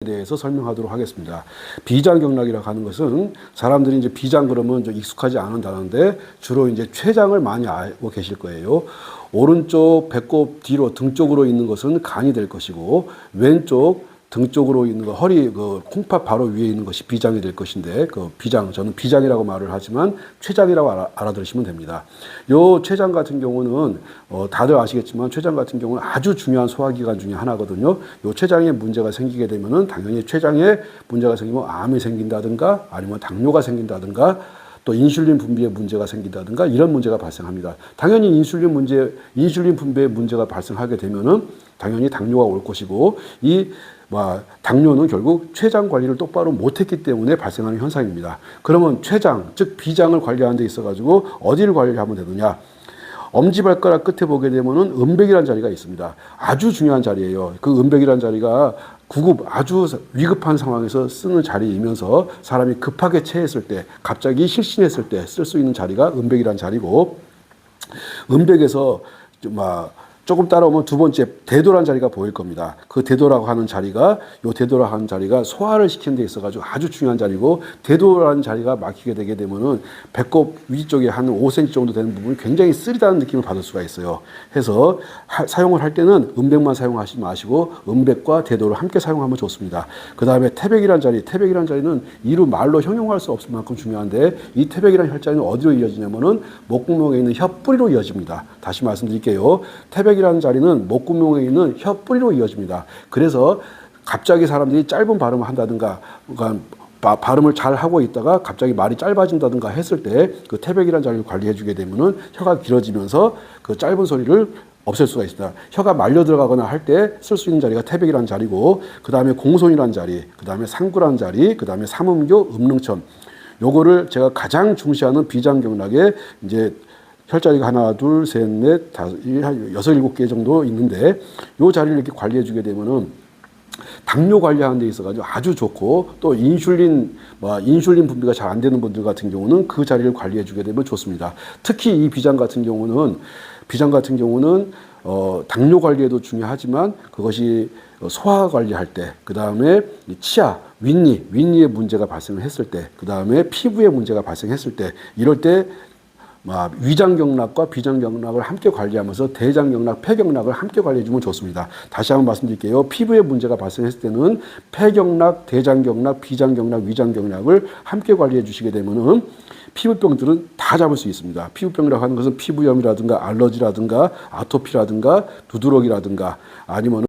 대해서 설명하도록 하겠습니다. 비장경락이라고 하는 것은 사람들이 이제 비장 그러면 좀 익숙하지 않은 단어인데 주로 이제 췌장을 많이 알고 계실 거예요. 오른쪽 배꼽 뒤로 등 쪽으로 있는 것은 간이 될 것이고 왼쪽 등 쪽으로 있는 거 허리 그 콩팥 바로 위에 있는 것이 비장이 될 것인데 그 비장 저는 비장이라고 말을 하지만 췌장이라고 알아들으시면 됩니다. 요 췌장 같은 경우는 다들 아시겠지만 췌장 같은 경우는 아주 중요한 소화기관 중에 하나거든요. 요 췌장에 문제가 생기게 되면은 당연히 췌장에 문제가 생기면 암이 생긴다든가 아니면 당뇨가 생긴다든가 또 인슐린 분비에 문제가 생긴다든가 이런 문제가 발생합니다. 당연히 인슐린 분비에 문제가 발생하게 되면은 당연히 당뇨가 올 것이고 당뇨는 결국 췌장 관리를 똑바로 못했기 때문에 발생하는 현상입니다. 그러면 췌장, 즉 비장을 관리하는 데 있어가지고 어디를 관리하면 되느냐? 엄지발가락 끝에 보게 되면은 음백이라는 자리가 있습니다. 아주 중요한 자리예요. 그 음백이라는 자리가 아주 위급한 상황에서 쓰는 자리이면서 사람이 급하게 체했을 때, 갑자기 실신했을 때 쓸 수 있는 자리가 음백이라는 자리고, 음백에서 조금 따라오면 두 번째 대도라는 자리가 보일 겁니다. 그 대도라고 하는 자리가 소화를 시키는 데 있어가지고 아주 중요한 자리고, 대도라는 자리가 막히게 되게 되면은 배꼽 위쪽에 한 5cm 정도 되는 부분이 굉장히 쓰리다는 느낌을 받을 수가 있어요. 해서 사용을 할 때는 음백만 사용하지 마시고 음백과 대도를 함께 사용하면 좋습니다. 그 다음에 태백이라는 자리는 이루 말로 형용할 수 없을 만큼 중요한데, 이 태백이라는 혈자리는 어디로 이어지냐면은 목구멍에 있는 혀뿌리로 이어집니다. 다시 말씀드릴게요. 태백이라는 자리는 목구멍에 있는 혀뿌리로 이어집니다. 그래서 갑자기 사람들이 짧은 발음을 한다든가, 그러니까 발음을 잘 하고 있다가 갑자기 말이 짧아진다든가 했을 때 그 태백이라는 자리를 관리해 주게 되면은 혀가 길어지면서 그 짧은 소리를 없앨 수가 있습니다. 혀가 말려 들어가거나 할 때 쓸 수 있는 자리가 태백이라는 자리고, 그 다음에 공손이라는 자리, 그 다음에 상구라는 자리, 그 다음에 삼음교, 음릉천. 요거를 제가 가장 중시하는 비장경락에 이제 혈자리가 하나, 둘, 셋, 넷, 다섯, 여섯, 일곱 개 정도 있는데, 요 자리를 이렇게 관리해 주게 되면은 당뇨 관리하는 데 있어가지고 아주 좋고, 또 인슐린 분비가 잘 안 되는 분들 같은 경우는 그 자리를 관리해 주게 되면 좋습니다. 특히 이 비장 같은 경우는 당뇨 관리에도 중요하지만 그것이 소화 관리할 때, 그 다음에 치아, 윗니에 문제가 발생을 했을 때, 그 다음에 피부에 문제가 발생했을 때, 이럴 때 위장경락과 비장경락을 함께 관리하면서 대장경락, 폐경락을 함께 관리해주면 좋습니다. 다시 한번 말씀드릴게요. 피부에 문제가 발생했을 때는 폐경락, 대장경락, 비장경락, 위장경락을 함께 관리해 주시게 되면은 피부병들은 다 잡을 수 있습니다. 피부병이라고 하는 것은 피부염이라든가 알러지라든가 아토피라든가 두드러기라든가 아니면